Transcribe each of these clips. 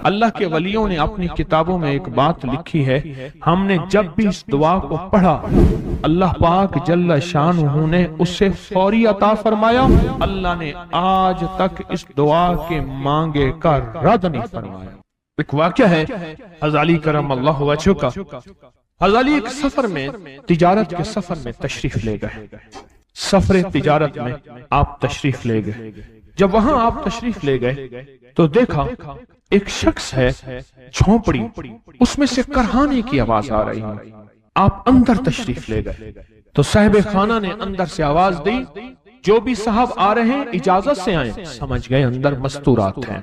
اللہ کے ولیوں نے اپنی کتابوں میں ایک بات لکھی ہے، ہم نے جب بھی اس دعا کو پڑھا اللہ پاک جل شانہ نے اسے فوری عطا فرمایا، اللہ نے آج تک اس دعا کے مانگے کا رد نہیں فرمایا۔ ایک واقعہ ہے حضرت علی کرم اللہ وجہہ کا۔ حضرت علی ایک سفر میں، تجارت کے سفر میں تشریف لے گئے، سفر تجارت میں آپ تشریف لے گئے۔ جب وہاں آپ تشریف لے گئے تو دیکھا ایک شخص ہے جھونپڑی، اس میں سے کرہانے کی آواز آ رہی ہے۔ آپ اندر تشریف لے گئے تو صاحب خانہ نے اندر سے آواز دی، جو بھی صاحب آ رہے ہیں اجازت سے آئیں۔ سمجھ گئے اندر مستورات ہیں۔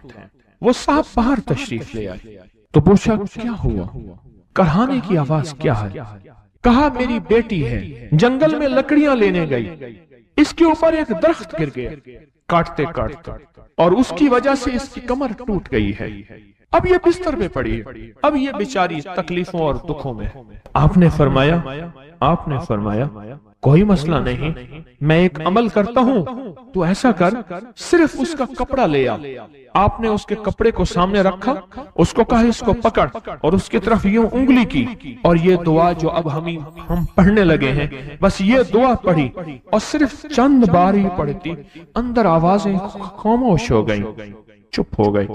وہ صاحب باہر تشریف لے آئے تو پوچھا کیا ہوا، کرہانے کی آواز کیا ہے؟ کہا میری بیٹی ہے، جنگل میں لکڑیاں لینے گئی، اس کے اوپر ایک درخت گر گیا کاٹتے کاٹتے، اور اس کی وجہ سے اس کی کمر ٹوٹ گئی ہے، اب یہ بستر پہ پڑی ہے، اب یہ بیچاری تکلیفوں اور دکھوں میں۔ آپ نے فرمایا کوئی مسئلہ نہیں، میں ایک عمل کرتا ہوں، تو ایسا کر صرف اس کا کپڑا لے آ۔ آپ نے اس کے کپڑے کو سامنے رکھا، اس کو کہا اس کو پکڑ، اور اس کی طرف یوں انگلی کی، اور یہ دعا جو اب ہم پڑھنے لگے ہیں، بس یہ دعا پڑھی، اور صرف چند بار ہی پڑھتی اندر آوازیں خاموش ہو گئیں، چپ ہو گئی۔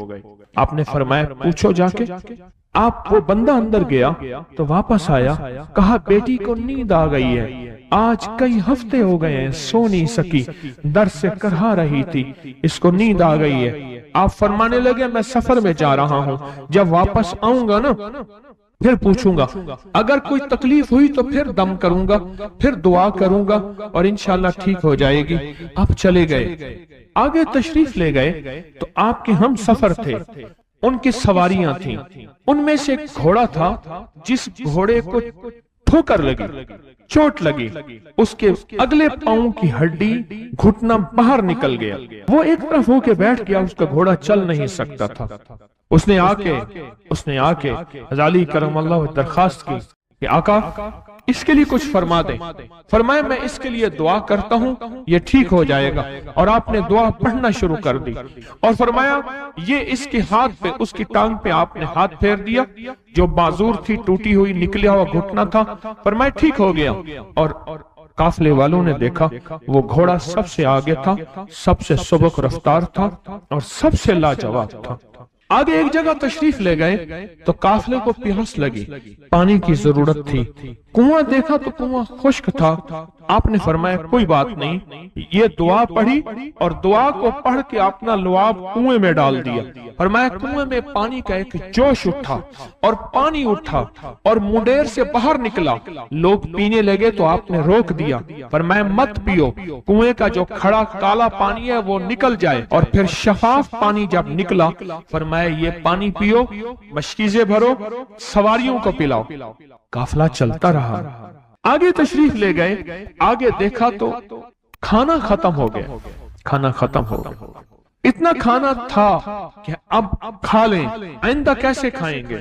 آپ نے فرمایا پوچھو جا کے۔ آپ وہ بندہ اندر گیا تو واپس آیا، کہا بیٹی کو نیند آ گئی ہے، آج کئی ہفتے ہو گئے ہیں سو نہیں سکی، درد سے کرہا رہی تھی، اس کو نیند آ گئی ہے۔ آپ فرمانے لگے میں سفر میں جا رہا ہوں، جب واپس آؤں گا نا پھر پوچھوں گا، اگر کوئی تکلیف ہوئی تو پھر دم کروں گا، پھر دعا کروں گا، اور انشاءاللہ ٹھیک ہو جائے گی۔ آپ چلے گئے، آگے تشریف لے گئے تو آپ کے ہم سفر تھے، ان کی سواریاں تھیں، ان میں سے ایک گھوڑا تھا جس گھوڑے کو ٹھوکر لگی، چوٹ لگی، اس کے اگلے پاؤں کی ہڈی گھٹنا باہر نکل گیا، وہ ایک طرف ہو کے بیٹھ گیا، اس کا گھوڑا چل نہیں سکتا تھا۔ اس نے آ کے حضرت علی کرم اللہ درخواست کی کہ آقا اس کے لیے کچھ فرما دیں۔ فرمایا میں اس کے لیے دعا کرتا ہوں، یہ ٹھیک ہو جائے گا، اور آپ نے دعا پڑھنا شروع کر دی، اور فرمایا یہ اس کے ہاتھ پہ، اس کی ٹانگ پہ آپ نے ہاتھ پھیر دیا، جو معذور تھی ٹوٹی ہوئی نکلیا ہوا گھٹنا تھا، فرمایا ٹھیک ہو گیا۔ اور قافلے والوں نے دیکھا وہ گھوڑا سب سے آگے تھا، سب سے سبک رفتار تھا، اور سب سے لاجواب تھا۔ آگے ایک جگہ تشریف لے گئے تو قافلے کو پیاس لگی، پانی کی ضرورت تھی، کنواں دیکھا تو کنواں خشک تھا۔ آپ نے فرمایا کوئی بات نہیں، یہ دعا پڑھی، اور دعا کو پڑھ کے اپنا لعاب کنویں میں ڈال دیا۔ فرمایا کنویں میں پانی کا ایک جوش اٹھا، اور پانی اٹھا اور منڈیر سے باہر نکلا، لوگ پینے لگے تو آپ نے روک دیا، فرمایا مت پیو، کنویں کا جو کھڑا کالا پانی ہے وہ نکل جائے، اور پھر شفاف پانی جب نکلا فرمایا یہ پانی پیو، مشکیزیں بھرو، سواریوں کو پلاؤ۔ قافلہ چلتا رہا، آگے تشریف لے گئے، آگے دیکھا تو کھانا ختم ہو گیا، اتنا کھانا تھا کہ اب کھا لیں، آئندہ کیسے کھائیں گے؟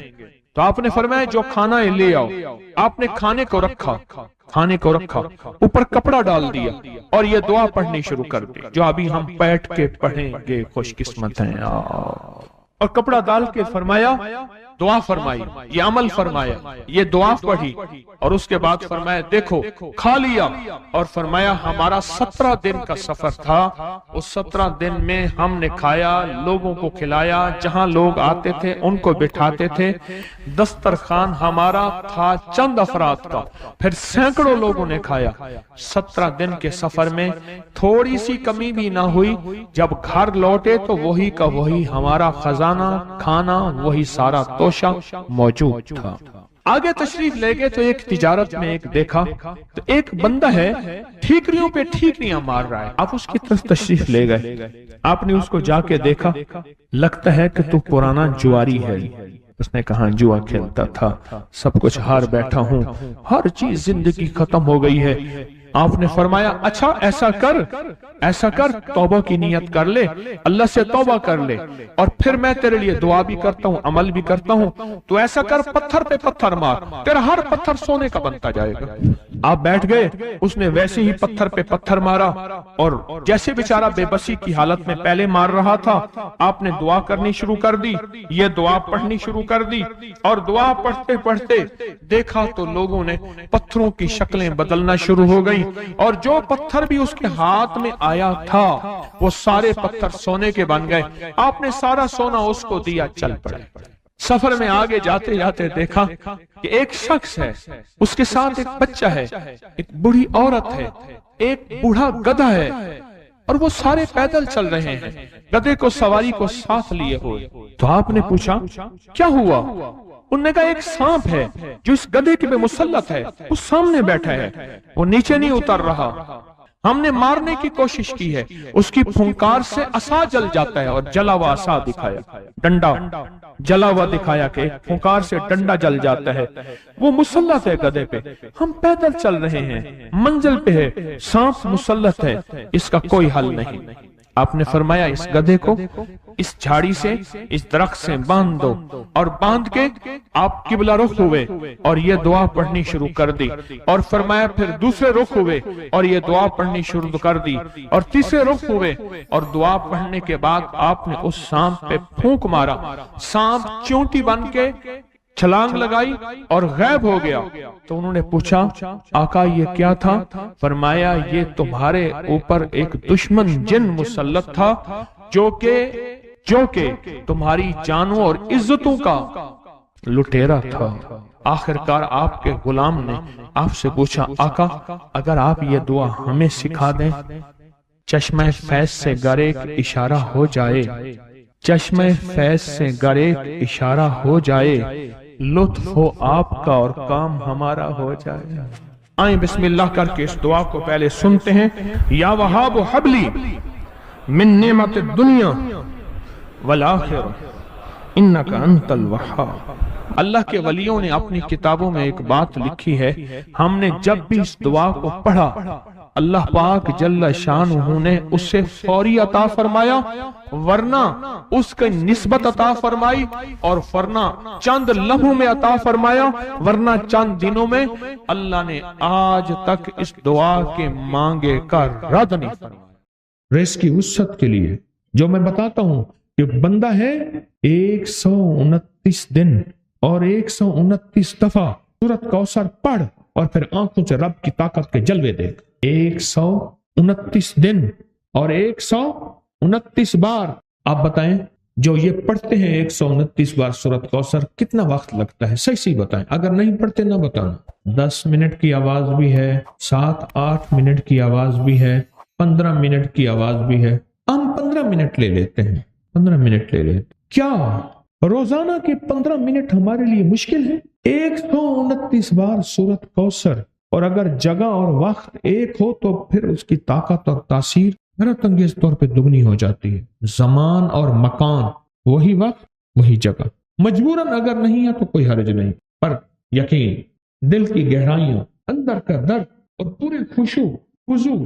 تو آپ نے فرمایا جو کھانا ہے لے آؤ۔ آپ نے کھانے کو رکھا، اوپر کپڑا ڈال دیا، اور یہ دعا پڑھنی شروع کر دی جو ابھی ہم بیٹھ کے پڑھیں گے، خوش قسمت ہیں۔ اور کپڑا ڈال کے فرمایا دعا فرمائی، یہ عمل فرمایا، یہ دعا پڑھی، اور اس کے بعد فرمایا دیکھو کھا لیا، اور فرمایا ہمارا 17 دن کا سفر تھا، اس 17 دن میں ہم نے کھایا، لوگوں کو کھلایا، جہاں لوگ آتے تھے ان کو بٹھاتے تھے، دسترخوان ہمارا تھا چند افراد کا، پھر سینکڑوں لوگوں نے کھایا۔ 17 دن کے سفر میں تھوڑی سی کمی بھی نہ ہوئی، جب گھر لوٹے تو وہی کا وہی ہمارا خزانہ، کھانا وہی سارا توشہ موجود تھا۔ آگے تشریف لے گئے تو ایک تجارت میں ایک دیکھا تو ایک بندہ ہے ٹھیکریوں پہ ٹھیکریاں مار رہا ہے، آپ اس کی طرف تشریف لے گئے، آپ نے اس کو جا کے دیکھا، لگتا ہے کہ تو پرانا جواری ہے۔ اس نے کہا جوا کھیلتا تھا، سب کچھ ہار بیٹھا ہوں، ہر چیز زندگی ختم ہو گئی ہے۔ آپ نے فرمایا اچھا ایسا کر توبہ کی نیت کر لے، اللہ سے توبہ کر لے، اور پھر میں تیرے لیے دعا بھی کرتا ہوں، عمل بھی کرتا ہوں، تو ایسا کر پتھر پہ پتھر مار، تیرا ہر پتھر سونے کا بنتا جائے گا۔ آپ بیٹھ گئے، اس نے ویسے ہی پتھر پہ پتھر مارا، اور جیسے بیچارہ بے بسی کی حالت میں پہلے مار رہا تھا، آپ نے دعا کرنی شروع کر دی، یہ دعا پڑھنی شروع کر دی، اور دعا پڑھتے پڑھتے دیکھا تو لوگوں نے پتھروں کی شکلیں بدلنا شروع ہو گئیں، اور جو پتھر بھی اس کے ہاتھ میں آیا تھا وہ سارے پتھر سونے کے بن گئے۔ آپ نے سارا سونا اس کو دیا، چل پڑے۔ سفر میں آگے جاتے جاتے دیکھا کہ ایک شخص ہے، اس کے ساتھ ایک بچہ ہے، ایک بوڑھی عورت ہے، ایک بوڑھا گدھا ہے، اور وہ سارے پیدل چل رہے ہیں، گدھے کو سواری کو ساتھ لیے ہوئے۔ تو آپ نے پوچھا کیا ہوا؟ انہوں نے کہا ایک سانپ ہے جو اس گدھے کے پہ مسلط ہے، وہ سامنے بیٹھا ہے، وہ نیچے نہیں اتر رہا، ہم نے مارنے کی کوشش کی ہے، اس کی پھنکار سے عصا جل جاتا ہے، اور جلا ہوا عصا دکھایا، ڈنڈا جلا ہوا دکھایا کہ ایک پھنکار سے ڈنڈا جل جاتا ہے، وہ مسلط ہے گدھے پہ، ہم پیدل چل رہے ہیں، منزل پہ ہے، سانپ مسلط ہے، اس کا کوئی حل نہیں۔ آپ نے فرمایا اس گدھے کو اس جھاڑی سے، اس درخت سے باندھ دو، اور باندھ کے آپ قبلہ رخ ہوئے اور یہ دعا پڑھنی شروع کر دی، اور فرمایا پھر دوسرے رخ ہوئے اور یہ دعا پڑھنی شروع کر دی، اور تیسرے رخ ہوئے، اور دعا پڑھنے کے بعد آپ نے اس سانپ پہ پھونک مارا، سانپ چونٹی بن کے چھلانگ لگائی اور غائب ہو گیا۔ تو انہوں نے پوچھا آقا یہ کیا تھا؟ فرمایا یہ تمہارے اوپر ایک دشمن جن مسلط تھا جو کہ تمہاری جانوں اور عزتوں کا لٹیرا تھا۔ آخرکار آپ کے غلام نے آپ سے پوچھا آقا اگر آپ یہ دعا ہمیں سکھا دیں، چشمہ فیض سے گر ایک اشارہ ہو جائے، چشمہ فیض سے گر ایک اشارہ ہو جائے، لطف ہو آپ کا اور کام ہمارا ہو جائے۔ آئیں بسم اللہ کر کے اس دعا کو پہلے سنتے ہیں۔ یا وہاب حبلی من نعمت الدنیا والآخرہ انک انت الوہاب۔ اللہ کے ولیوں نے اپنی کتابوں میں ایک بات لکھی ہے، ہم نے جب بھی اس دعا کو پڑھا اللہ پاک جل شانہ نے اسے فوری عطا فرمایا، ورنہ اس کے نسبت عطا فرمائی، اور ورنہ چند لمحوں میں عطا فرمایا، ورنہ چند دنوں میں۔ اللہ نے آج تک اس دعا کے مانگے کا رد نہیں فرمایا۔ ریس کی وسعت کے لیے جو میں بتاتا ہوں کہ بندہ ہے 129 دن اور 129 دفعہ سورۃ کوثر پڑھ اور پھر آنکھوں سے رب کی طاقت کے جلوے دیکھ۔ 129 دن اور 129 بار۔ آپ بتائیں جو یہ پڑھتے ہیں 129 بار سورۃ کوثر کتنا وقت لگتا ہے؟ صحیح بتائیں، اگر نہیں پڑھتے نہ بتانا۔ 10 منٹ کی آواز بھی ہے، 7-8 منٹ کی آواز بھی ہے، 15 منٹ کی آواز بھی ہے، ہم 15 منٹ لے لیتے ہیں، 15 منٹ لے لیتے۔ کیا روزانہ کے 15 منٹ ہمارے لیے مشکل ہے؟ 129 بار سورۃ کوثر، اور اگر جگہ اور وقت ایک ہو تو پھر اس کی طاقت اور تاثیر حیرت انگیز طور پہ دگنی ہو جاتی ہے۔ زمان اور مکان وہی وقت وہی جگہ، مجبوراً اگر نہیں ہے تو کوئی حرج نہیں، پر یقین دل کی گہرائیاں، اندر کا درد اور پورے خشوع خضوع،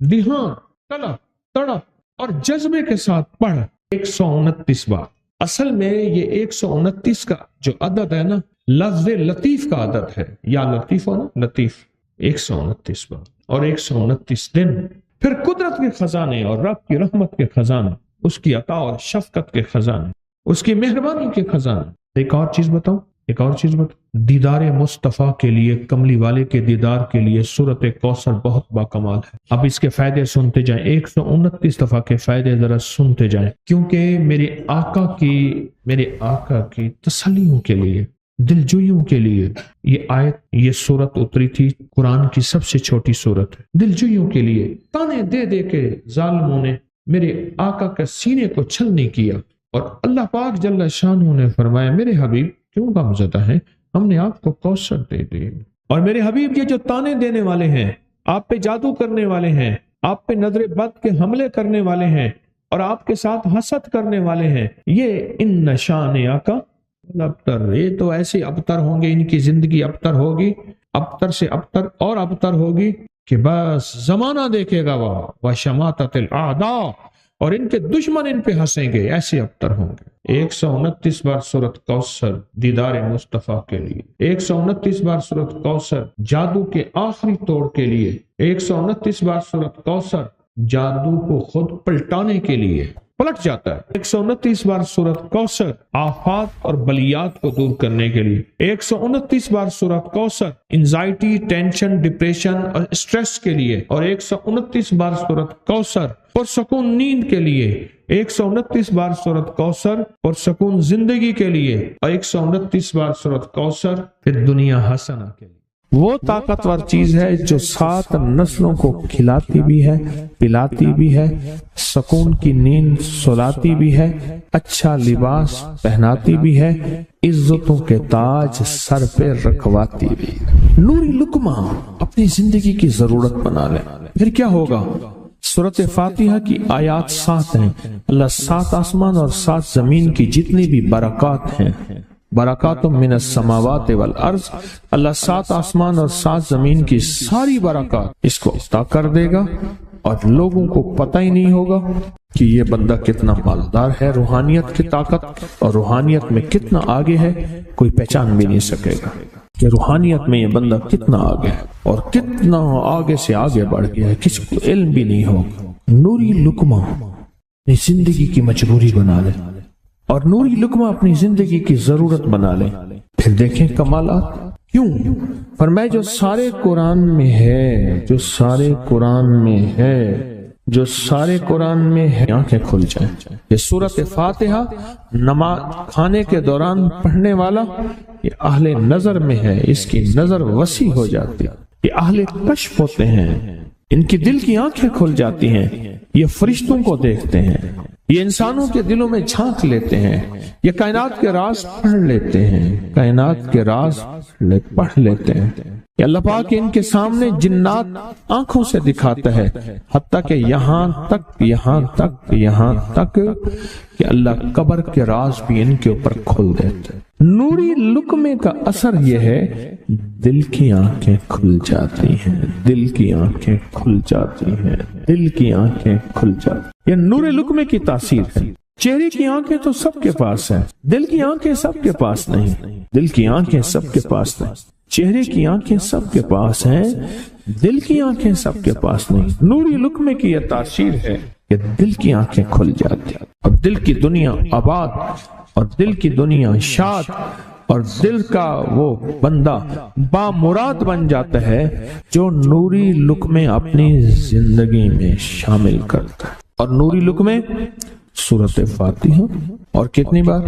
دھیان، طلب، تڑپ اور جذبے کے ساتھ پڑھ 129 بار۔ اصل میں یہ 129 کا جو عدد ہے نا، لفظ لطیف کا عدد ہے، یا لطیف ہو نا، لطیف 129 بار اور 129 دن۔ پھر قدرت کے خزانے اور رب کی رحمت کے خزانے، اس کی عطا اور شفقت کے خزانے، اس کی مہربانی کے خزانے۔ ایک اور چیز بتاؤں، دیدار مصطفیٰ کے لیے، کملی والے کے دیدار کے لیے سورۃ کوثر بہت باکمال ہے۔ اب اس کے فائدے سنتے جائیں، 129 دفعہ کے فائدے ذرا سنتے جائیں، کیونکہ میرے آقا کی تسلیوں کے لیے، دلجوئیوں کے لیے یہ آیت، یہ سورت اتری تھی۔ قرآن کی سب سے چھوٹی سورت ہے۔ دلجوئیوں کے لیے تانے دے دے کے ظالموں نے میرے آقا کے سینے کو چھلنی کیا، اور اللہ پاک جل شانہ نے فرمایا میرے حبیب کیوں غمزدہ ہیں، ہم نے آپ کو کوثر دے دی۔ اور میرے حبیب یہ جو تانے دینے والے ہیں، آپ پہ جادو کرنے والے ہیں، آپ پہ نظر بد کے حملے کرنے والے ہیں، اور آپ کے ساتھ حسد کرنے والے ہیں، یہ ان نشان آقا ابتر، یہ تو ایسے ابتر ہوں گے، ان کی زندگی ابتر ہوگی، ابتر سے ابتر اور ابتر ہوگی کہ بس زمانہ دیکھے گا وہ شماتت الاعداء، اور ان کے دشمن ان پہ ہنسیں گے، ایسے ابتر ہوں گے۔ 129 بار سورۃ کوثر دیدار مصطفیٰ کے لیے، 129 بار سورۃ کوثر جادو کے آخری توڑ کے لیے، 129 بار سورۃ کوثر جادو کو خود پلٹانے کے لیے، پلٹ جاتا ہے۔ 129 بار سورۃ کوثر آفات اور بلیات کو دور کرنے کے لیے، 129 بار سورۃ کوثر انزائٹی، ٹینشن، ڈپریشن اور اسٹریس کے لیے، اور 129 بار سورۃ کوثر پرسکون نیند کے لیے، 129 بار سورۃ کوثر پرسکون زندگی کے لیے، اور 129 بار سورۃ کوثر پھر دنیا حسنہ کے لیے۔ وہ طاقتور چیز ہے جو 7 نسلوں کو کھلاتی بھی ہے، پلاتی بھی ہے، سکون کی نیند سلاتی بھی ہے، اچھا لباس پہناتی بھی ہے، عزتوں کے تاج سر پہ رکھواتی بھی ہے۔ نوری لقمہ اپنی زندگی کی ضرورت بنا لیں، پھر کیا ہوگا؟ سورۃ فاتحہ کی آیات 7 ہیں۔ اللہ 7 آسمان اور 7 زمین کی جتنی بھی برکات ہیں، برکات من السماوات والارض، اللہ 7 آسمان اور 7 زمین کی ساری برکات اس کو عطا کر دے گا، اور لوگوں کو پتہ ہی نہیں ہوگا کہ یہ بندہ کتنا مالدار ہے، روحانیت کی طاقت اور روحانیت میں کتنا آگے ہے، کوئی پہچان بھی نہیں سکے گا کہ روحانیت میں یہ بندہ کتنا آگے ہے اور کتنا آگے سے آگے بڑھ گیا ہے، کسی کو علم بھی نہیں ہوگا۔ نوری لقمہ اپنی زندگی کی مجبوری بنا لے، اور نوری لقمہ اپنی زندگی کی ضرورت بنا لے، پھر دیکھیں کمالات۔ کیوں؟ فرمائے جو سارے قرآن میں ہے، جو سارے قرآن میں ہے، جو سارے قرآن میں ہے، آنکھیں کھل جائیں۔ یہ سورۃ فاتحہ نماز کھانے کے دوران پڑھنے والا یہ اہل نظر میں ہے، اس کی نظر وسیع ہو جاتی ہے، یہ اہل کشف ہوتے ہیں، ان کی دل کی آنکھیں کھل جاتی ہیں، یہ فرشتوں کو دیکھتے ہیں، یہ انسانوں کے دلوں میں جھانک لیتے ہیں، یہ کائنات کے راز پڑھ لیتے ہیں، کائنات کے راز پڑھ لیتے ہیں۔ کہ اللہ پاک ان کے سامنے جنات آنکھوں سے دکھاتا ہے، حتیٰ کہ یہاں تک کہ اللہ قبر کے راز بھی ان کے اوپر کھول دیتے ہیں۔ نوری لقمے کا اثر یہ ہے، دل کی آنکھیں کھل جاتی ہیں، دل کی آنکھیں کھل جاتی ہیں، دل کی آنکھیں کھل جاتی ہیں۔ یہ نور لقمے کی تاثیر ہے۔ چہرے کی آنکھیں تو سب کے پاس ہیں، دل کی آنکھیں سب کے پاس نہیں، دل کی آنکھیں سب کے پاس نہیں، چہرے کی آنکھیں سب کے پاس ہیں، دل کی آنکھیں سب کے پاس نہیں۔ نوری لقمے کی یہ تاثیر ہے کہ دل کی آنکھیں کھل جاتی ہیں، اور دل کی دنیا آباد، اور دل کی دنیا شاد، اور دل کا وہ بندہ بامراد بن جاتا ہے جو نوری لقمے اپنی زندگی میں شامل کرتا ہے۔ اور نوری لقمے سورۃ فاتحہ، اور کتنی بار؟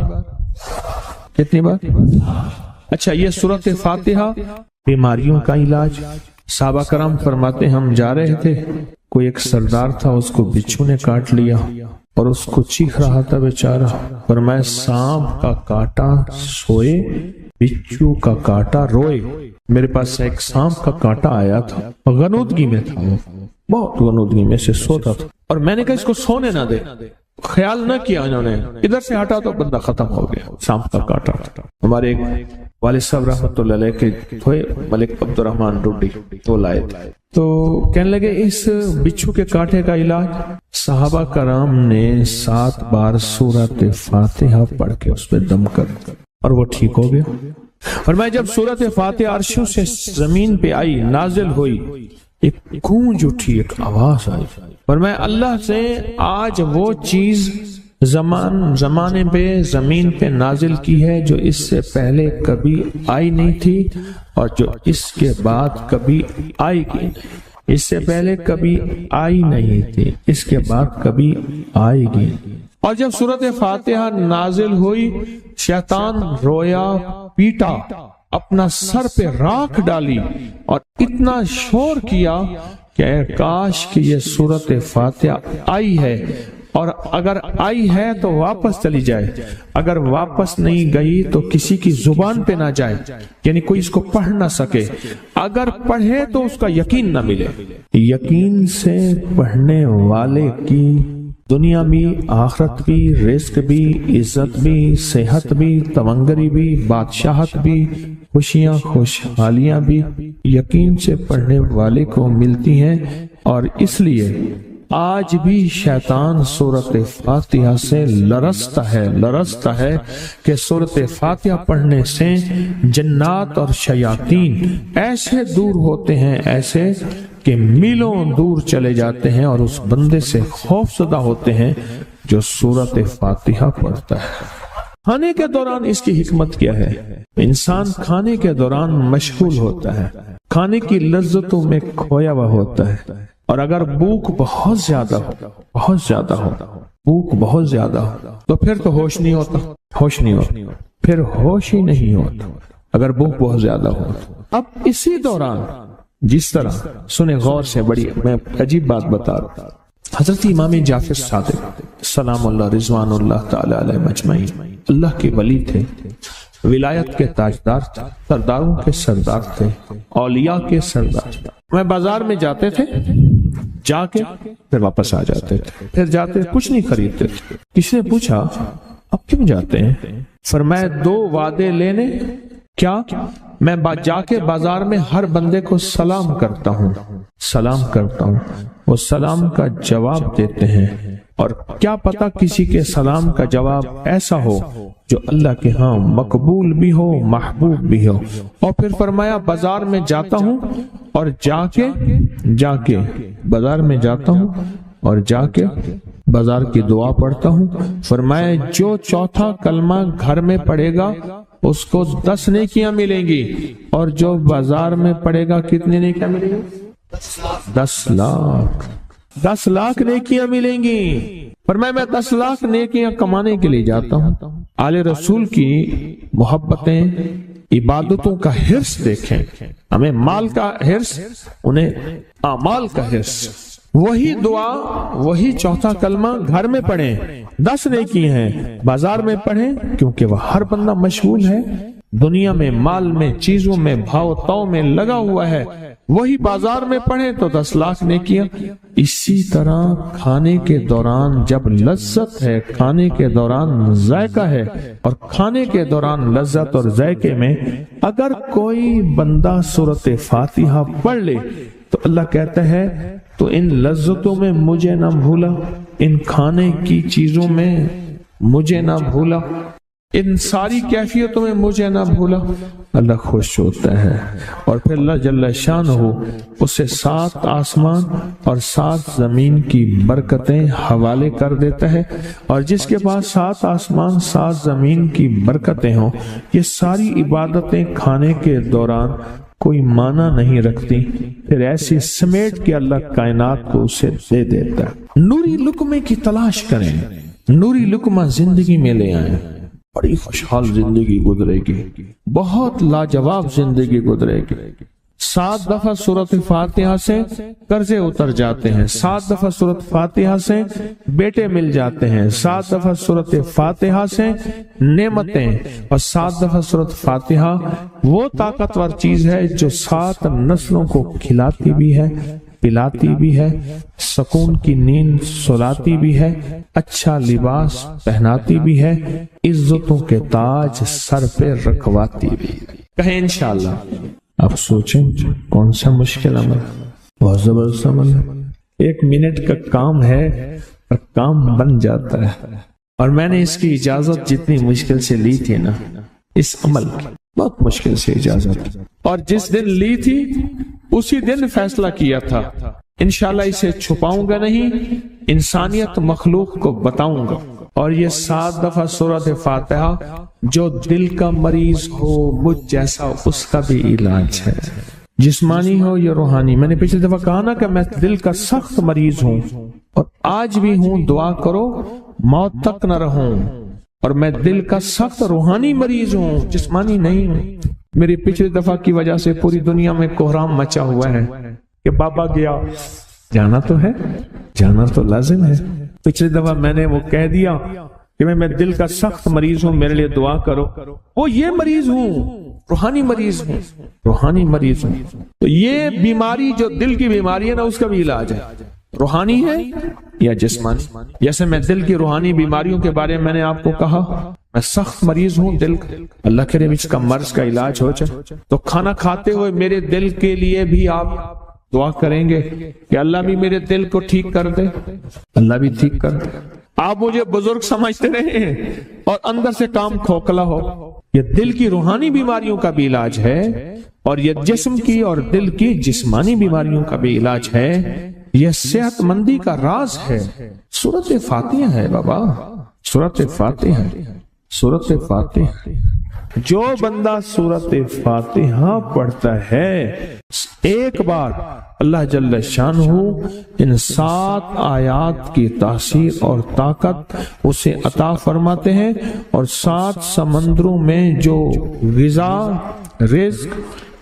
اچھا، یہ سورۃ فاتحہ بیماریوں کا علاج۔ صحابہ کرام فرماتے ہم جا رہے تھے، کوئی ایک سردار تھا، اس کو بچھو نے کاٹ لیا اور اس کو چیخ رہا تھا بیچارہ، فرمایا سانپ کا کاٹا سوئے، بچھو کا کاٹا روئے۔ میرے پاس ایک سانپ کا کاٹا آیا تھا، غنودگی میں تھا، وہ بہت غنودگی میں سے سوتا تھا، اور میں نے کہا اس کو سونے نہ دے، خیال نہ کیا انہوں نے، ادھر سے ہٹا تو بندہ ختم ہو گیا، سانپ کا کاٹا۔ ہمارے ایک والد صاحب رحمۃ اللہ علیہ کے تھے، ملک عبد الرحمن ڈوڈی، تو لائے تھے، تو کہنے لگے اس بچھو کے کاٹے کا علاج، صحابہ کرام نے 7 بار سورۃ فاتحہ پڑھ کے اس پہ دم کر، اور وہ ٹھیک ہو گیا۔ اور میں جب سورۃ فاتحہ عرشوں سے زمین پہ آئی، نازل ہوئی، ایک گونج اٹھی، ایک آواز آئی، اور میں اللہ سے آج وہ چیز زمانے پہ زمین پہ نازل کی ہے جو اس سے پہلے کبھی آئی نہیں تھی، اور جو اس کے بعد کبھی آئے گی نہیں، اس سے پہلے کبھی آئی نہیں تھی، اس کے بعد کبھی آئے گی۔ اور جب سورۃ فاتحہ نازل ہوئی، شیطان رویا، پیٹا، اپنا سر پہ راکھ ڈالی، اور اتنا شور کیا کہ کاش کہ یہ سورۃ فاتحہ آئی ہے، اور اگر آئی ہے تو واپس چلی جائے، اگر واپس نہیں گئی تو کسی کی زبان پہ نہ جائے، یعنی کوئی اس کو پڑھ نہ سکے، اگر پڑھے تو اس کا یقین نہ ملے۔ یقین سے پڑھنے والے کی دنیا بھی، آخرت بھی، رزق بھی، عزت بھی، صحت بھی، تونگری بھی، بادشاہت بھی، خوشیاں خوشحالیاں بھی یقین سے پڑھنے والے کو ملتی ہیں۔ اور اس لیے آج بھی شیطان سورۃ فاتحہ سے لرزتا ہے کہ سورۃ فاتحہ پڑھنے سے جنات اور شیاطین ایسے دور ہوتے ہیں، ایسے کہ میلوں دور چلے جاتے ہیں اور اس بندے سے خوف زدہ ہوتے ہیں جو سورۃ فاتحہ پڑھتا ہے۔ کھانے کے دوران اس کی حکمت کیا ہے؟ انسان کھانے کے دوران مشغول ہوتا ہے، کھانے کی لذتوں میں کھویا ہوا ہوتا ہے، اور اگر بھوک بہت زیادہ ہو بھوک بہت زیادہ ہو تو پھر تو ہوش نہیں ہوتا، پھر ہوش ہی نہیں ہوتا اگر بھوک بہت زیادہ ہو۔ اب اسی دوران جس طرح سنیں غور سے، بڑی میں عجیب بات بتا رہا ہوں، حضرت امام جعفر صادق سلام اللہ رضوان اللہ تعالی علیہ مجمعین اللہ کے ولی تھے، ولایت کے تاجدار تھے، سرداروں کے سردار تھے، اولیاء کے سردار تھے۔ میں بازار میں جاتے تھے، جا کے پھر واپس آ جاتے تھے، پھر جاتے کچھ نہیں خریدتے تھے۔ کسی نے پوچھا اب کیوں جاتے ہیں؟ فرمایا 2 وعدے لینے، کیا میں جا کے بازار میں ہر بندے کو سلام کرتا ہوں، وہ سلام کا جواب دیتے ہیں، اور کیا پتا کسی کے سلام کا جواب ایسا ہو جو اللہ کے ہاں مقبول بھی ہو، محبوب بھی ہو۔ اور پھر فرمایا بازار میں جاتا ہوں اور جا کے بازار میں جاتا ہوں اور جا کے بازار کی دعا پڑھتا ہوں۔ فرمایا جو چوتھا کلمہ گھر میں پڑھے گا اس کو 10 نیکیاں ملیں گی، اور جو بازار میں پڑھے گا کتنی نیکیاں ملیں گی؟ 10 لاکھ نیکیاں ملیں گی۔ فرمایا میں 10 لاکھ نیکیاں کمانے کے لیے جاتا ہوں۔ آل رسول کی محبتیں، عبادتوں کا حرص دیکھیں، ہمیں مال کا حرص، انہیں اعمال کا حرص۔ وہی دعا، وہی چوتھا کلمہ گھر میں پڑھیں 10 نیکی ہیں، بازار میں پڑھیں کیونکہ وہ ہر بندہ مشغول ہے، دنیا میں، مال میں، چیزوں میں، بھاؤ تاؤ میں لگا ہوا ہے، وہی بازار میں پڑھیں تو 10 لاکھ نیکیاں۔ اسی طرح کھانے کے دوران جب لذت ہے، کھانے کے دوران ذائقہ ہے، اور کھانے کے دوران لذت اور ذائقے میں اگر کوئی بندہ سورۃ فاتحہ پڑھ لے تو اللہ کہتا ہے تو ان لذتوں میں مجھے نہ بھولا، ان کھانے کی چیزوں میں مجھے نہ بھولا، ان ساری کیفیتوں میں مجھے نہ بھولا۔ اللہ خوش ہوتا ہے، اور پھر اللہ جل شانہ اسے 7 آسمان اور 7 زمین کی برکتیں حوالے کر دیتا ہے، اور جس کے پاس 7 آسمان 7 زمین کی برکتیں ہوں، یہ ساری عبادتیں کھانے کے دوران کوئی معنی نہیں رکھتی، پھر ایسی سمیٹ کے اللہ کائنات کو اسے دے دیتا ہے۔ نوری لقمے کی تلاش کریں، نوری لقمہ زندگی میں لے آئیں، بڑی خوشحال زندگی گزرے گی، بہت لاجواب زندگی گزرے گی۔ 7 دفعہ سورۃ فاتحہ سے قرضے اتر جاتے ہیں، 7 دفعہ سورۃ فاتحہ سے بیٹے مل جاتے ہیں، 7 دفعہ سورۃ فاتحہ سے نعمتیں، اور 7 دفعہ سورۃ فاتحہ وہ طاقتور چیز ہے جو 7 نسلوں کو کھلاتی بھی ہے، پلاتی بھی ہے، سکون کی نیند سلاتی بھی ہے، اچھا لباس پہناتی بھی ہے، عزتوں کے تاج سر پہ رکھواتی بھی ہے۔ کہیں انشاءاللہ۔ آپ سوچیں کون سا مشکل عمل، بہت زبردست عمل ہے، 1 منٹ کا کام ہے اور کام بن جاتا ہے۔ اور میں نے اس کی اجازت جتنی مشکل سے لی تھی نا، اس عمل کی بہت مشکل سے اجازت، اور جس دن لی تھی اسی دن فیصلہ کیا تھا انشاءاللہ اسے چھپاؤں گا نہیں، انسانیت مخلوق کو بتاؤں گا۔ اور یہ 7 دفعہ سورۃ فاتحہ جو دل کا مریض ہو مجھ جیسا اس کا بھی علاج ہے، جسمانی ہو یا روحانی۔ میں نے پچھلی دفعہ کہا نا کہ میں دل کا سخت مریض ہوں اور آج بھی ہوں، دعا کرو موت تک نہ رہوں، اور میں دل کا سخت روحانی مریض ہوں، جسمانی نہیں ہوں۔ میری پچھلی دفعہ کی وجہ سے پوری دنیا میں کوہرام مچا ہوا ہے کہ بابا گیا، جانا تو ہے، جانا تو لازم ہے۔ پچھلی دفعہ میں نے وہ کہہ دیا کہ میں دل کا سخت مریض ہوں، میرے لیے دعا کرو، وہ یہ مریض ہوں، روحانی مریض ہوں، روحانی مریض ہوں۔ تو یہ بیماری جو دل کی بیماری ہے نا، اس کا بھی علاج ہے، روحانی ہے یا جسمانی۔ جیسے میں دل کی روحانی بیماریوں کے بارے میں نے آپ کو کہا، میں سخت مریض ہوں دل کا، اللہ کرے اس کا مرض کا علاج ہو جائے۔ تو کھانا کھاتے ہوئے میرے دل کے لیے بھی آپ دعا کریں گے کہ اللہ بھی میرے دل کو ٹھیک کر دے، اللہ بھی ٹھیک کر دے۔ آپ مجھے بزرگ سمجھتے رہے ہیں اور اندر سے کام کھوکھلا ہو۔ یہ دل کی روحانی بیماریوں کا بھی علاج ہے اور یہ جسم کی اور دل کی جسمانی بیماریوں کا بھی علاج ہے۔ یہ صحت مندی کا راز ہے۔ سورۃ فاتحہ ہے بابا، سورۃ فاتحہ، سورۃ فاتحہ۔ جو بندہ سورۃ فاتحہ پڑھتا ہے ایک بار اللہ جل شانہ ان 7 آیات کی تاثیر اور طاقت اسے عطا فرماتے ہیں، اور 7 سمندروں میں جو غذا، رزق،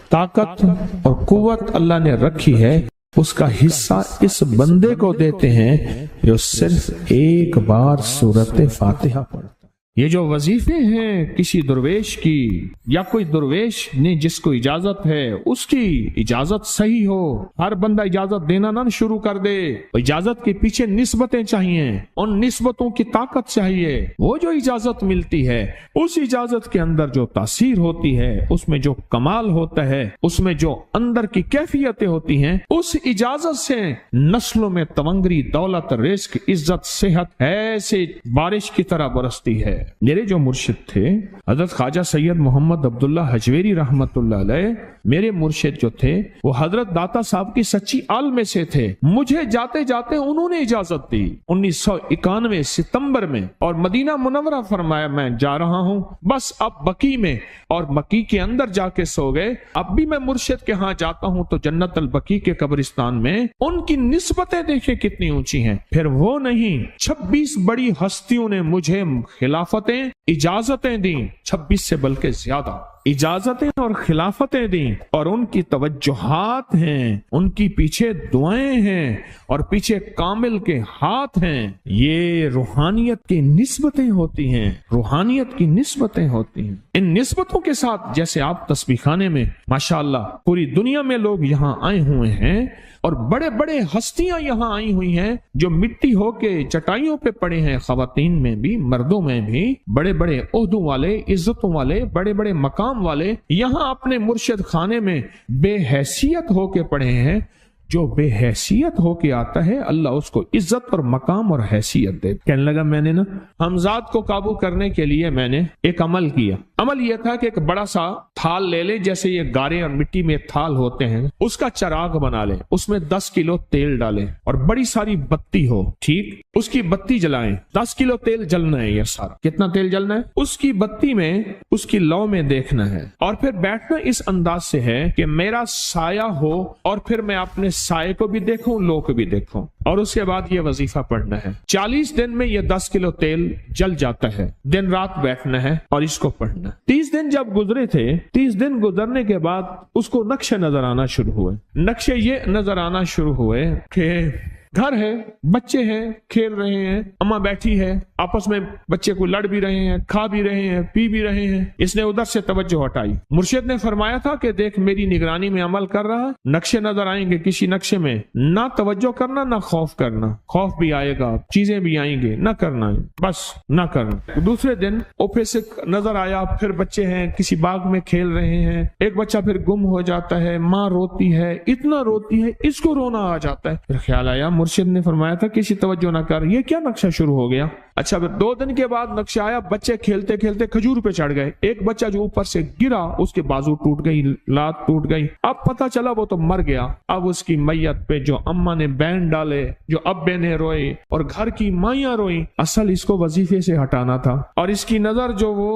طاقت اور قوت اللہ نے رکھی ہے اس کا حصہ اس بندے کو دیتے ہیں جو صرف ایک بار سورۃ فاتحہ پڑھتا ہے۔ یہ جو وظیفے ہیں کسی درویش کی یا کوئی درویش نے جس کو اجازت ہے اس کی اجازت صحیح ہو، ہر بندہ اجازت دینا نہ شروع کر دے۔ اجازت کے پیچھے نسبتیں چاہیے، ان نسبتوں کی طاقت چاہیے۔ وہ جو اجازت ملتی ہے اس اجازت کے اندر جو تاثیر ہوتی ہے، اس میں جو کمال ہوتا ہے، اس میں جو اندر کی کیفیتیں ہوتی ہیں، اس اجازت سے نسلوں میں تونگری، دولت، رزق، عزت، صحت ایسے بارش کی طرح برستی ہے۔ میرے جو مرشد تھے حضرت خواجہ سید محمد عبداللہ حجویری رحمت اللہ علیہ، میرے مرشد جو تھے وہ حضرت داتا صاحب کی سچی آل میں سے تھے۔ مجھے جاتے جاتے انہوں نے اجازت دی 1991 ستمبر میں، اور مدینہ منورہ فرمایا میں جا رہا ہوں، بس اب بقی میں، اور بقی کے اندر جا کے سو گئے۔ اب بھی میں مرشد کے ہاں جاتا ہوں تو جنت البقیع کے قبرستان میں ان کی نسبتیں دیکھیں کتنی اونچی ہیں۔ پھر وہ نہیں، 26 بڑی ہستیوں نے مجھے خلافتیں، اجازتیں دیں، 26 سے بلکہ زیادہ اجازتیں اور خلافتیں دیں، اور ان کی توجہات ہیں، ان کی پیچھے دعائیں ہیں، اور پیچھے کامل کے ہاتھ ہیں۔ یہ روحانیت کی نسبتیں ہوتی ہیں، روحانیت کی نسبتیں ہوتی ہیں۔ ان نسبتوں کے ساتھ جیسے آپ تسبیح خانے میں ماشاءاللہ پوری دنیا میں لوگ یہاں آئے ہوئے ہیں، اور بڑے بڑے ہستیاں یہاں آئی ہوئی ہیں جو مٹی ہو کے چٹائیوں پہ پڑے ہیں، خواتین میں بھی مردوں میں بھی، بڑے بڑے عہدوں والے، عزتوں والے، بڑے بڑے مقام والے یہاں اپنے مرشد خانے میں بے حیثیت ہو کے پڑے ہیں۔ جو بے حیثیت ہو کے آتا ہے اللہ اس کو عزت اور مقام اور حیثیت دے۔ کہنے لگا میں نے نا حمزات کو قابو کرنے کے لیے میں نے ایک عمل کیا۔ عمل یہ تھا کہ ایک بڑا سا تھال لے لیں، جیسے یہ گارے اور مٹی میں تھال ہوتے ہیں، اس کا چراغ بنا لیں، اس میں 10 کلو تیل ڈالیں اور بڑی ساری بتی ہو، ٹھیک، اس کی بتی جلائیں۔ 10 کلو تیل جلنا ہے، یہ سارا کتنا تیل جلنا ہے اس کی بتی میں، اس کی لو میں دیکھنا ہے، اور پھر بیٹھنا اس انداز سے ہے کہ میرا سایہ ہو، اور پھر میں اپنے سائے کو بھی دیکھوں، لو کو بھی دیکھوں، اور اس کے بعد یہ وظیفہ پڑھنا ہے۔ 40 دن میں یہ 10 کلو تیل جل جاتا ہے، دن رات بیٹھنا ہے اور اس کو پڑھنا۔ 30 دن جب گزرے تھے، 30 دن گزرنے کے بعد اس کو نقشے نظر آنا شروع ہوئے۔ نقشے یہ نظر آنا شروع ہوئے کہ گھر ہے، بچے ہیں، کھیل رہے ہیں، اماں بیٹھی ہے، آپس میں بچے کو لڑ بھی رہے ہیں، کھا بھی رہے ہیں، پی بھی رہے ہیں۔ اس نے ادھر سے توجہ ہٹائی۔ مرشد نے فرمایا تھا کہ دیکھ میری نگرانی میں عمل کر رہا، نقشے نظر آئیں گے، کسی نقشے میں نہ توجہ کرنا نہ خوف کرنا، خوف بھی آئے گا، چیزیں بھی آئیں گے، نہ کرنا، بس نہ کرنا۔ دوسرے دن اوپے سے نظر آیا، پھر بچے ہیں کسی باغ میں کھیل رہے ہیں، ایک بچہ پھر گم ہو جاتا ہے، ماں روتی ہے، اتنا روتی ہے اس کو رونا آ جاتا ہے۔ پھر خیال آیا مرشد نے فرمایا تھا کسی توجہ نہ کر، یہ کیا نقشہ شروع ہو گیا؟ اچھا پھر 2 دن کے بعد نقشہ آیا، بچے کھیلتے کھیلتے کھجور پہ چڑھ گئے، ایک بچہ جو اوپر سے گرا اس کے بازو ٹوٹ گئی، لات ٹوٹ گئی، اب پتہ چلا وہ تو مر گیا۔ اب اس کی میت پہ جو اماں نے بین ڈالے، جو ابے نے روئے اور گھر کی مائیاں روئیں، اصل اس کو وظیفے سے ہٹانا تھا، اور اس کی نظر جو وہ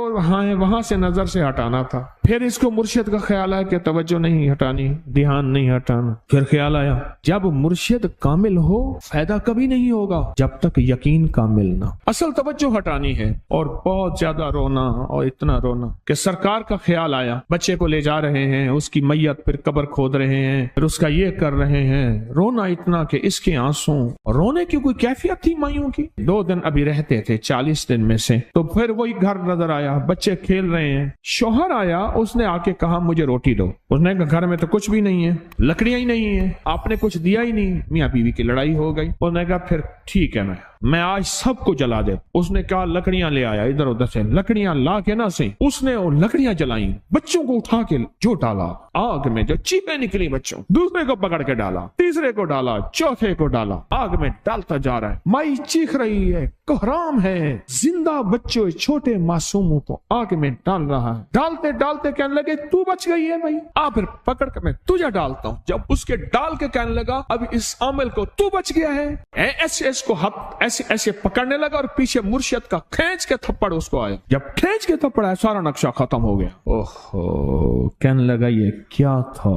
وہاں ہے وہاں سے نظر سے ہٹانا تھا۔ پھر اس کو مرشد کا خیال آیا کہ توجہ نہیں ہٹانی، دھیان نہیں ہٹانا۔ پھر خیال آیا جب مرشد کامل ہو فائدہ کبھی نہیں ہوگا جب تک یقین کامل نہ، اصل توجہ ہٹانی ہے، اور بہت زیادہ رونا، اور اتنا رونا کہ سرکار کا خیال آیا، بچے کو لے جا رہے ہیں، اس کی میت پھر قبر کھود رہے ہیں، پھر اس کا یہ کر رہے ہیں، رونا اتنا کہ اس کے آنسوں، رونے کی کوئی کیفیت تھی مائیوں کی۔ 2 دن ابھی رہتے تھے 40 دن میں سے، تو پھر وہی گھر نظر آیا، بچے کھیل رہے ہیں، شوہر آیا، اس نے آ کے کہا مجھے روٹی دو۔ اس نے کہا گھر میں تو کچھ بھی نہیں ہے، لکڑیاں ہی نہیں ہیں، آپ نے کچھ دیا ہی نہیں۔ میاں بیوی کی لڑائی ہو گئی۔ اس نے کہا پھر ٹھیک ہے میں میں آج سب کو جلا دے. اس نے کہا لکڑیاں لے آیا ادھر ادھر سے, لکڑیاں لا کے نہ سے اس نے وہ لکڑیاں جلائیں, بچوں کو اٹھا کے جو ڈالا آگ میں, جو چیخیں نکلی بچوں, دوسرے کو پکڑ کے ڈالا, تیسرے کو ڈالا, چوتھے کو ڈالا, آگ میں ڈالتا جا رہا ہے. مائی چیخ رہی ہے, کوہرام ہے, زندہ بچوں چھوٹے معصوموں کو آگ میں ڈال رہا ہے. ڈالتے ڈالتے کہنے لگے تو بچ گئی ہے بھائی, پھر پکڑ کے میں تجھے ڈالتا ہوں. جب اس کے ڈال کے کہنے لگا اب اس عامل کو تو بچ گیا ہے, ایسے اس کو ہاتھ ایسے ایسے پکڑنے لگا, اور پیچھے مرشد کا کھینچ کے تھپڑ اس کو آیا. جب کھینچ کے تھپڑ آیا سارا نقشہ ختم ہو گیا. اوہو, کہنے لگا یہ کیا تھا.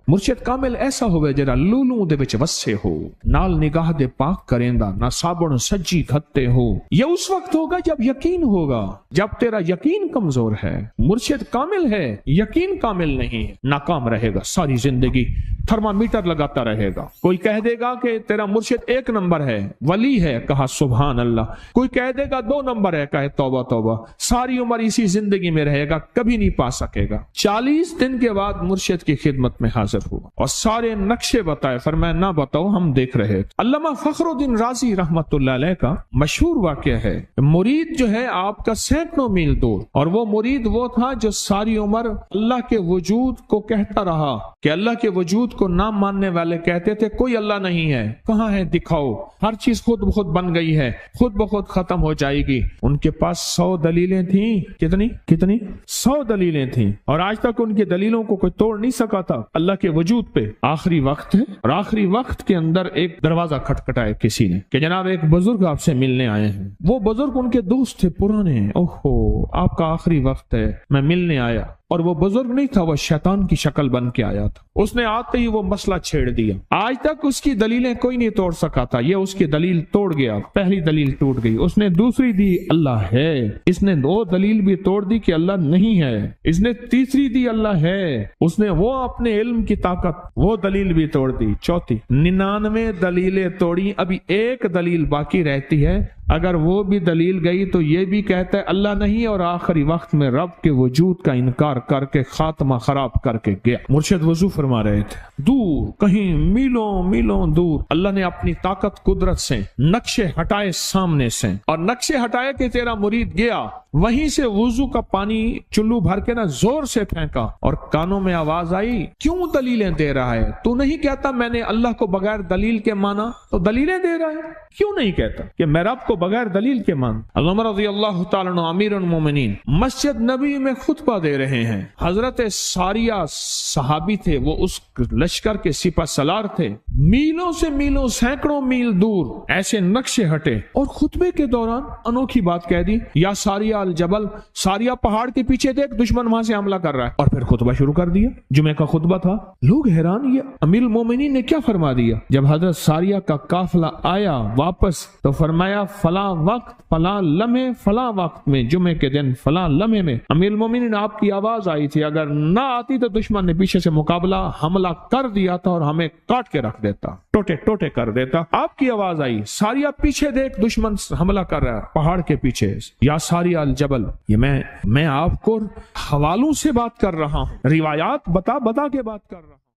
مرشد کامل ایسا ہوئے جرا لولوں دے وچ وسے ہو, نال نگاہ دے پاک کریندا, نہ صابن سجی کھتے ہو. یہ اس وقت ہوگا جب یقین ہوگا, جب تیرا یقین کمزور ہے. مرشد کامل ہے, یقین کامل نہیں ہے, ناکام رہے گا ساری زندگی, تھرمامیٹر لگاتا رہے گا. کوئی کہہ دے گا کہ تیرا مرشد 1 نمبر ہے, ولی ہے, کہا سبحان اللہ. کوئی کہہ دے گا 2 نمبر ہے, کہے توبہ توبہ. ساری عمر اسی زندگی میں رہے گا, کبھی نہیں پا سکے گا. 40 دن کے بعد مرشد کی خدمت میں حاضر ہوا اور سارے نقشے بتائے. فرمایا نہ بتاؤ, ہم دیکھ رہے. علامہ فخر الدین رازی رحمت اللہ علیہ کا مشہور واقعہ ہے, مرید جو ہے آپ کا سینکڑوں میل دور, اور وہ مرید وہ تھا جو ساری عمر اللہ کے وجود کو کہتا رہا کہ اللہ کے وجود کو نہ ماننے والے کہتے تھے کوئی اللہ نہیں ہے, کہاں ہے دکھاؤ, ہر چیز خود بخود بن گئی ہے, خود بخود ختم ہو جائے گی. ان کے پاس 100 دلیلیں تھیں. کتنی 100 دلیلیں تھیں, اور آج تک ان کی دلیلوں کو کوئی توڑ نہیں سکا تھا اللہ کے وجود پہ. آخری وقت ہے, اور آخری وقت کے اندر ایک دروازہ کھٹکھٹایا کسی نے کہ جناب ایک بزرگ آپ سے ملنے آئے ہیں. وہ بزرگ ان کے دوست تھے پرانے. اوہو, آپ کا آخری وقت ہے, میں ملنے آیا. اور وہ بزرگ نہیں تھا, وہ شیطان کی شکل بن کے آیا تھا. اس نے آتے ہی وہ مسئلہ چھیڑ دیا. آج تک اس کی دلیلیں کوئی نہیں توڑ سکا تھا, یہ اس کی دلیل توڑ گیا. پہلی دلیل ٹوٹ گئی. اس نے دوسری دی اللہ ہے, اس نے 2 دلیل بھی توڑ دی کہ اللہ نہیں ہے. اس نے تیسری دی اللہ ہے, اس نے وہ اپنے علم کی طاقت وہ دلیل بھی توڑ دی. چوتھی 99 دلیلیں توڑی, ابھی 1 دلیل باقی رہتی ہے. اگر وہ بھی دلیل گئی تو یہ بھی کہتا ہے اللہ نہیں, اور آخری وقت میں رب کے وجود کا انکار کر کے خاتمہ خراب کر کے گیا. مرشد وضو فرما رہے تھے, دور کہیں میلوں میلوں دور اللہ نے اپنی طاقت قدرت سے نقشے ہٹائے سامنے سے, اور نقشے ہٹائے کہ تیرا مرید گیا, وہیں سے وضو کا پانی چلو بھر کے نہ زور سے پھینکا, اور کانوں میں آواز آئی کیوں دلیلیں دے رہا ہے, تو نہیں کہتا میں نے اللہ کو بغیر دلیل کے مانا, تو دلیلیں دے رہا ہے. کیوں نہیں کہتا کہ میں رب کو بغیر دلیل کے مان. عمر رضی اللہ تعالیٰ عنہ امیر المومنین مسجد نبی میں خطبہ دے رہے ہیں. حضرت ساریہ صحابی تھے, وہ اس لشکر کے سپہ سالار تھے. میلوں سے میلوں, سینکڑوں میل دور ایسے نقشے ہٹے, اور خطبے کے دوران انوکھی بات کہہ دی, یا ساریہ الجبل, ساریہ پہاڑ کے پیچھے دیکھ دشمن وہاں سے حملہ کر رہا ہے. اور پھر خطبہ شروع کر دیا. جمعہ کا خطبہ تھا. لوگ حیران, یہ امیر المومنین نے کیا فرما دیا. جب حضرت ساریہ کا قافلہ آیا واپس, تو فرمایا فلاں وقت فلاں لمحے فلاں وقت میں, جمعے کے دن فلاں لمحے میں امیر المومنین آپ کی آواز آئی تھی, اگر نہ آتی تو دشمن نے پیچھے سے مقابلہ حملہ کر دیا تھا اور ہمیں کاٹ کے رکھ دیتا, ٹوٹے ٹوٹے کر دیتا. آپ کی آواز آئی, ساریہ پیچھے دیکھ دشمن حملہ کر رہا ہے پہاڑ کے پیچھے, یا ساریہ الجبل. یہ میں آپ کو حوالوں سے بات کر رہا ہوں, روایات بتا کے بات کر رہا ہوں.